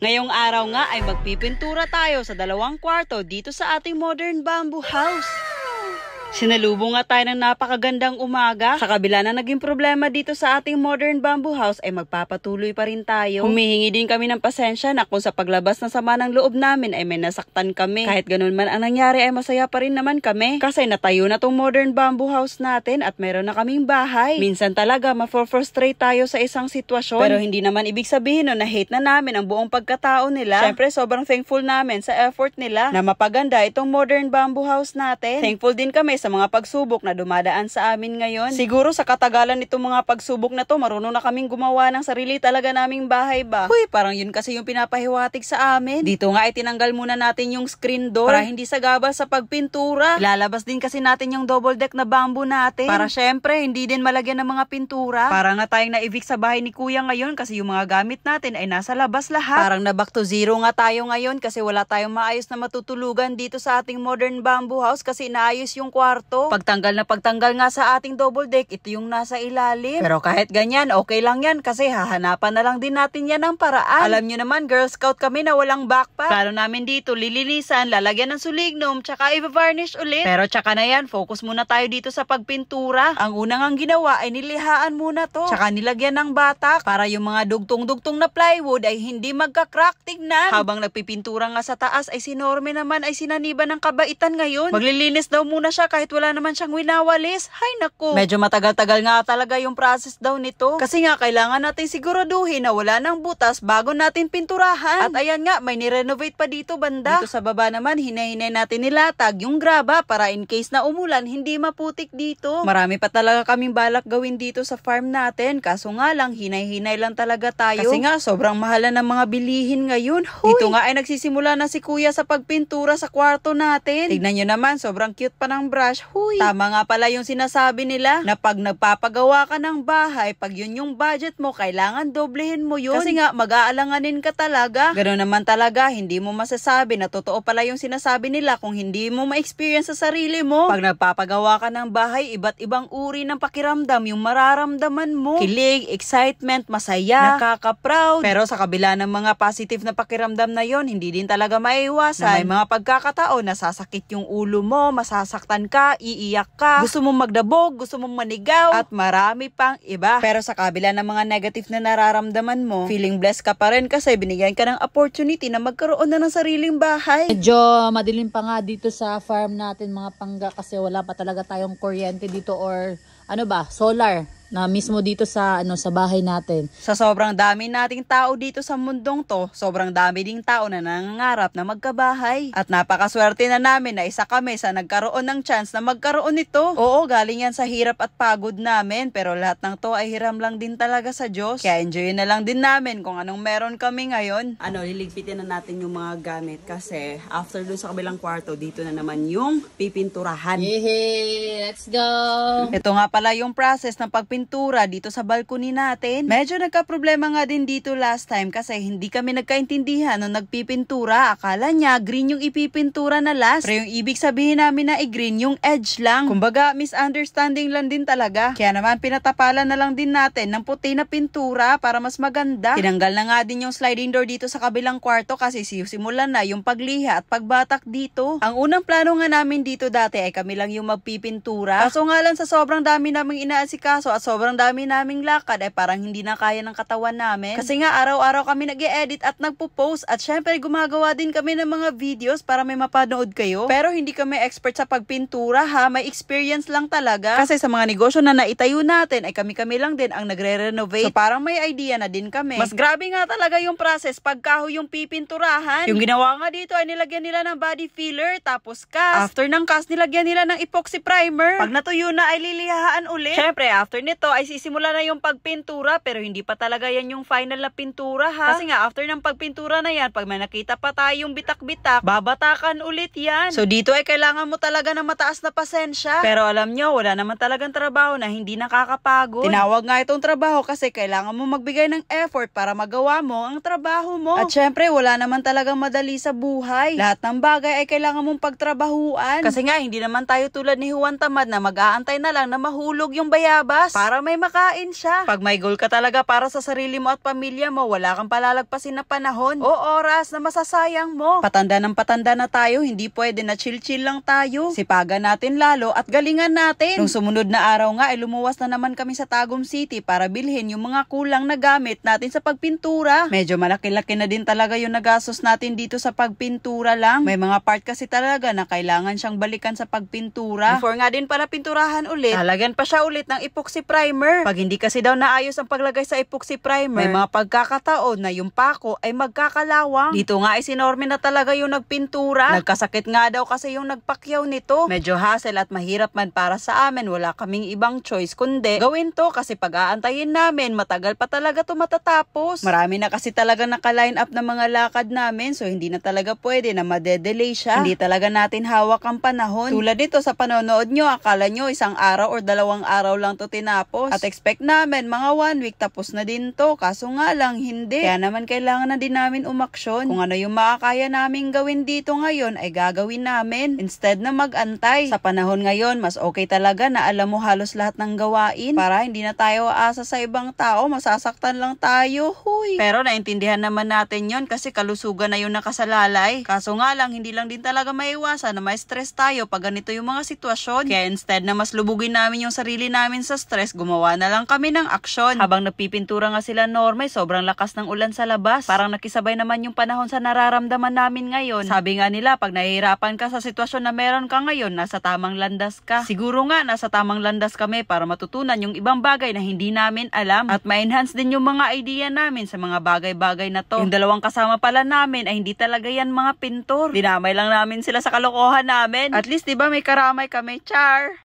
Ngayong araw nga ay magpipintura tayo sa 2 kwarto dito sa ating modern bamboo house. Sinalubong nga tayo ng napakagandang umaga. Sa kabila na naging problema dito sa ating modern bamboo house ay magpapatuloy pa rin tayo. Humihingi din kami ng pasensya na kung sa paglabas ng sama ng loob namin ay may nasaktan kami. Kahit ganun man ang nangyari ay masaya pa rin naman kami. Kasi natayo na tong modern bamboo house natin at meron na kaming bahay. Minsan talaga ma-frustrate tayo sa isang sitwasyon. Pero hindi naman ibig sabihin na hate na namin ang buong pagkatao nila. Syempre sobrang thankful namin sa effort nila na mapaganda itong modern bamboo house natin. Thankful din kami sa mga pagsubok na dumadaan sa amin ngayon. Siguro sa katagalan nitong mga pagsubok na to, marunong na kaming gumawa ng sarili talaga naming bahay ba. Huy, parang yun kasi yung pinapahiwatig sa amin. Dito nga ay tinanggal muna natin yung screen door para hindi sagabal sa pagpintura. Ilalabas din kasi natin yung double deck na bamboo natin para syempre hindi din malagyan ng mga pintura. Para nga tayong na-evict sa bahay ni kuya ngayon kasi yung mga gamit natin ay nasa labas lahat. Parang na back to zero nga tayo ngayon kasi wala tayong maayos na matutulugan dito sa ating modern bamboo house kasi inaayos yung kwarto. Pagtanggal nga sa ating double deck, ito yung nasa ilalim. Pero kahit ganyan, okay lang yan kasi hahanapan na lang din natin yan ng paraan. Alam nyo naman, Girl Scout kami na walang backpack. Plano namin dito, lilinisan, lalagyan ng sulignum, tsaka i-varnish ulit. Pero tsaka na yan, focus muna tayo dito sa pagpintura. Ang unang ang ginawa ay nilihaan muna to. Tsaka nilagyan ng batak para yung mga dugtong-dugtong na plywood ay hindi magka-crack. Tignan. Habang nagpipintura nga sa taas ay si Norme naman ay sinaniban ng kabaitan ngayon. Maglilinis daw muna siya kahit wala naman siyang winawalis. Hay naku. Medyo matagal-tagal nga talaga yung process daw nito. Kasi nga kailangan natin siguraduhin na wala nang butas bago natin pinturahan. At ayan nga, may nirenovate pa dito banda. Dito sa baba naman, hinay-hinay natin nilatag yung graba para in case na umulan, hindi maputik dito. Marami pa talaga kaming balak gawin dito sa farm natin. Kaso nga lang, hinay-hinay lang talaga tayo. Kasi nga, sobrang mahal ng mga bilihin ngayon. Huy. Dito nga ay nagsisimula na si kuya sa pagpintura sa kwarto natin. Tignan nyo naman, sobrang cute pa ng brush. Huy. Tama nga pala yung sinasabi nila na pag nagpapagawa ka ng bahay, pag yun yung budget mo, kailangan doblehin mo yun. Kasi nga, mag-aalanganin ka talaga. Ganoon naman talaga, hindi mo masasabi na totoo pala yung sinasabi nila kung hindi mo ma-experience sa sarili mo. Pag nagpapagawa ka ng bahay, iba't ibang uri ng pakiramdam yung mararamdaman mo. Kilig, excitement, masaya, nakaka-proud. Pero sa kabila ng mga positive na pakiramdam na yon, hindi din talaga maiiwasan na may mga pagkakataon na sasakit yung ulo mo, masasaktan ka, iiyak ka, gusto mong magdabog, gusto mong manigaw, at marami pang iba. Pero sa kabila ng mga negative na nararamdaman mo, feeling blessed ka pa rin kasi binigyan ka ng opportunity na magkaroon na ng sariling bahay. Medyo madilim pa nga dito sa farm natin mga pangga kasi wala pa talaga tayong kuryente dito or solar na mismo dito sa sa bahay natin. Sa sobrang dami nating tao dito sa mundong to, sobrang dami ding tao na nangangarap na magkabahay. At napakaswerte na namin na isa kami sa nagkaroon ng chance na magkaroon nito. Oo, galing yan sa hirap at pagod namin, pero lahat ng to ay hiram lang din talaga sa Diyos. Kaya enjoyin na lang din namin kung anong meron kami ngayon. Liligpitin na natin yung mga gamit kasi after dun sa kabilang kwarto, dito na naman yung pipinturahan. Yehey! Let's go! Ito nga pala yung process ng pagpintura dito sa balcony natin. Medyo nagka-problema nga din dito last time kasi hindi kami nagkaintindihan nung nagpipintura. Akala niya green yung ipipintura na last. Pero yung ibig sabihin namin na i-green yung edge lang. Kumbaga, misunderstanding lang din talaga. Kaya naman pinatapalan na lang din natin ng puti na pintura para mas maganda. Tinanggal na nga din yung sliding door dito sa kabilang kwarto kasi simulan na yung pagliha at pagbatak dito. Ang unang plano nga namin dito dati ay kami lang yung magpipintura. Kaso nga lang sa sobrang dami naming inaasikaso at sobrang dami naming lakad ay parang hindi na kaya ng katawan namin. Kasi nga araw-araw kami nag-e-edit at nagpo-post at syempre gumagawa din kami ng mga videos para may mapanood kayo. Pero hindi kami expert sa pagpintura ha, may experience lang talaga. Kasi sa mga negosyo na naitayo natin ay kami-kami lang din ang nagre-renovate. So parang may idea na din kami. Mas grabe nga talaga yung process pagkaho yung pipinturahan. Yung ginawa nga dito ay nilagyan nila ng body filler tapos cast. After ng cast nilagyan nila ng epoxy primer. Pag natuyo na ay lilihaan ulit. Syempre after nito ay sisimula na yung pagpintura pero hindi pa talaga yan yung final na pintura ha. Kasi nga after ng pagpintura na yan, pag may nakita pa tayong bitak-bitak, babatakan ulit yan. So dito ay kailangan mo talaga ng mataas na pasensya. Pero alam nyo, wala naman talagang trabaho na hindi nakakapagod. Tinawag nga itong trabaho kasi kailangan mo magbigay ng effort para magawa mo ang trabaho mo. At syempre, wala naman talagang madali sa buhay. Lahat ng bagay ay kailangan mong pagtrabahuan. Kasi nga, hindi naman tayo tulad ni Juan Tamad na mag-aantay na lang na mahulog yung bayabas. para may makain siya. Pag may goal ka talaga para sa sarili mo at pamilya mo, wala kang palalagpasin na panahon o oras na masasayang mo. Patanda ng patanda na tayo, hindi pwede na chill-chill lang tayo. Sipagan natin lalo at galingan natin. Nung sumunod na araw nga ay lumuwas na naman kami sa Tagum City para bilhin yung mga kulang na gamit natin sa pagpintura. Medyo malaki-laki na din talaga yung nagastos natin dito sa pagpintura lang. May mga part kasi talaga na kailangan siyang balikan sa pagpintura. Before nga din pala pinturahan ulit, lalagyan pa siya ulit ng epoxy primer. Pag hindi kasi daw naayos ang paglagay sa epoxy primer, may mga pagkakataon na yung pako ay magkakalawang. Dito nga ay si Normy na talaga yung nagpintura. Nagkasakit nga daw kasi yung nagpakyaw nito. Medyo hassle at mahirap man para sa amin. Wala kaming ibang choice kundi gawin to kasi pag-aantayin namin, matagal pa talaga to matatapos. Marami na kasi talaga naka-line up na mga lakad namin, so hindi na talaga pwede na madedelay siya. Hindi talaga natin hawak ang panahon. Tulad dito sa panonood nyo, akala nyo isang araw or 2 araw lang to tinapos. At expect namin mga 1 week tapos na din to. Kaso nga lang hindi. Kaya naman kailangan na din namin umaksyon. Kung ano yung makakaya namin gawin dito ngayon ay gagawin namin. Instead na mag-antay. Sa panahon ngayon, mas okay talaga na alam mo halos lahat ng gawain para hindi na tayo aasa sa ibang tao. Masasaktan lang tayo. Huy. Pero naintindihan naman natin yon kasi kalusugan na yung nakasalalay. Kaso nga lang, hindi lang din talaga maiwasan na may stress tayo pag ganito yung mga sitwasyon. Kaya instead na mas lubugin namin yung sarili namin sa stress, gumawa na lang kami ng aksyon. Habang nagpipintura nga sila Norme, sobrang lakas ng ulan sa labas. Parang nakisabay naman yung panahon sa nararamdaman namin ngayon. Sabi nga nila, pag nahihirapan ka sa sitwasyon na meron ka ngayon, nasa tamang landas ka. Siguro nga, nasa tamang landas kami para matutunan yung ibang bagay na hindi namin alam. At ma-enhance din yung mga idea namin sa mga bagay-bagay na to. Yung 2 kasama pala namin ay hindi talaga yan mga pintor. Dinamay lang namin sila sa kalokohan namin. At least diba may karamay kami, char!